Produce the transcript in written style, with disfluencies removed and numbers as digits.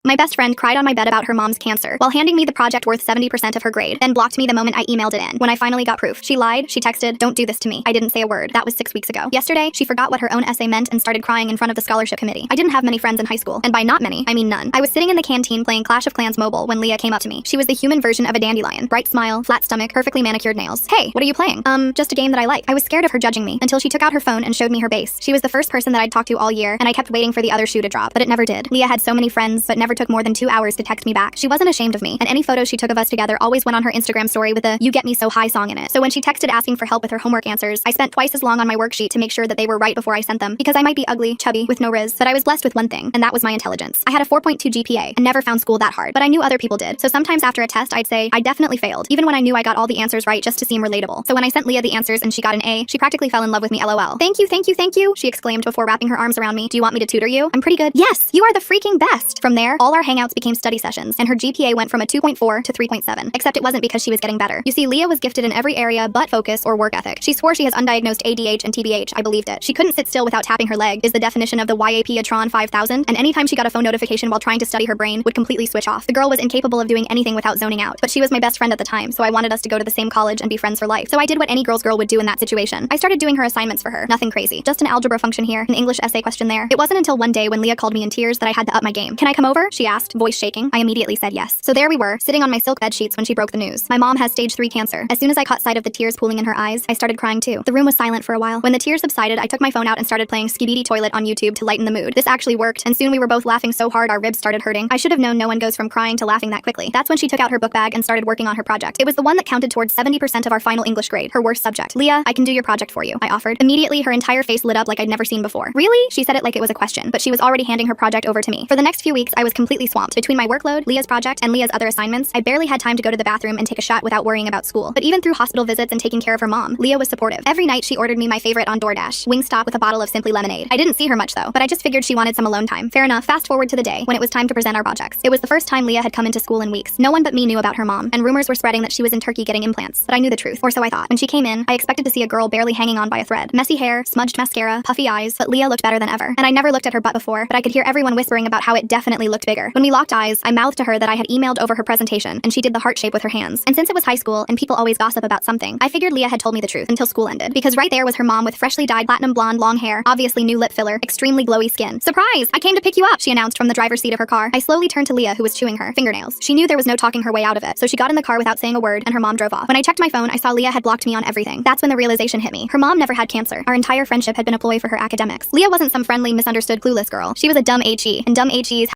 My best friend cried on my bed about her mom's cancer while handing me the project worth 70% of her grade, then blocked me the moment I emailed it in. When I finally got proof, she lied, she texted, "Don't do this to me." I didn't say a word. That was 6 weeks ago. Yesterday, she forgot what her own essay meant and started crying in front of the scholarship committee. I didn't have many friends in high school, and by not many, I mean none. I was sitting in the canteen playing Clash of Clans Mobile when Leah came up to me. She was the human version of a dandelion. Bright smile, flat stomach, perfectly manicured nails. "Hey, what are you playing?" Just a game that I like." I was scared of her judging me until she took out her phone and showed me her base. She was the first person that I'd talked to all year, and I kept waiting for the other shoe to drop, but it never did. Leah had so many friends, but never took more than 2 hours to text me back. She wasn't ashamed of me, and any photos she took of us together always went on her Instagram story with a "You Get Me So High" song in it. So when she texted asking for help with her homework answers, I spent twice as long on my worksheet to make sure that they were right before I sent them, because I might be ugly, chubby, with no riz, but I was blessed with one thing, and that was my intelligence. I had a 4.2 GPA and never found school that hard, but I knew other people did. So sometimes after a test, I'd say, "I definitely failed," even when I knew I got all the answers right just to seem relatable. So when I sent Leah the answers and she got an A, she practically fell in love with me, LOL. "Thank you, thank you, thank you," she exclaimed before wrapping her arms around me. "Do you want me to tutor you? I'm pretty good." "Yes, you are the freaking best." From there, all our hangouts became study sessions, and her GPA went from a 2.4 to 3.7, except it wasn't because she was getting better. You see, Leah was gifted in every area but focus or work ethic. She swore she has undiagnosed ADH and TBH. I believed it. She couldn't sit still without tapping her leg, is the definition of the YAP-atron 5000, and anytime she got a phone notification while trying to study, her brain would completely switch off. The girl was incapable of doing anything without zoning out, but she was my best friend at the time, so I wanted us to go to the same college and be friends for life. So I did what any girl's girl would do in that situation. I started doing her assignments for her. Nothing crazy. Just an algebra function here, an English essay question there. It wasn't until one day when Leah called me in tears that I had to up my game. "Can I come over?" she asked, voice shaking. I immediately said yes. So there we were, sitting on my silk bed sheets when she broke the news. My mom has stage 3 cancer. As soon as I caught sight of the tears pooling in her eyes, I started crying too. The room was silent for a while. When the tears subsided, I took my phone out and started playing Skibidi Toilet on YouTube to lighten the mood. This actually worked, and soon we were both laughing so hard our ribs started hurting. I should have known no one goes from crying to laughing that quickly. That's when she took out her book bag and started working on her project. It was the one that counted towards 70% of our final English grade, her worst subject. "Leah, I can do your project for you," I offered. Immediately, her entire face lit up like I'd never seen before. "Really?" She said it like it was a question, but she was already handing her project over to me. For the next few weeks, I was completely swamped. Between my workload, Leah's project, and Leah's other assignments, I barely had time to go to the bathroom and take a shot without worrying about school. But even through hospital visits and taking care of her mom, Leah was supportive. Every night, she ordered me my favorite on DoorDash, Wingstop with a bottle of Simply Lemonade. I didn't see her much though, but I just figured she wanted some alone time. Fair enough. Fast forward to the day when it was time to present our projects. It was the first time Leah had come into school in weeks. No one but me knew about her mom, and rumors were spreading that she was in Turkey getting implants. But I knew the truth, or so I thought. When she came in, I expected to see a girl barely hanging on by a thread. Messy hair, smudged mascara, puffy eyes, but Leah looked better than ever. And I never looked at her butt before, but I could hear everyone whispering about how it definitely looked bigger. When we locked eyes, I mouthed to her that I had emailed over her presentation, and she did the heart shape with her hands. And since it was high school, and people always gossip about something, I figured Leah had told me the truth until school ended. Because right there was her mom with freshly dyed platinum blonde long hair, obviously new lip filler, extremely glowy skin. "Surprise! I came to pick you up," she announced from the driver's seat of her car. I slowly turned to Leah, who was chewing her fingernails. She knew there was no talking her way out of it, so she got in the car without saying a word, and her mom drove off. When I checked my phone, I saw Leah had blocked me on everything. That's when the realization hit me. Her mom never had cancer. Our entire friendship had been a ploy for her academics. Leah wasn't some friendly, misunderstood, clueless girl. She was a dumb HE, and dumb HEs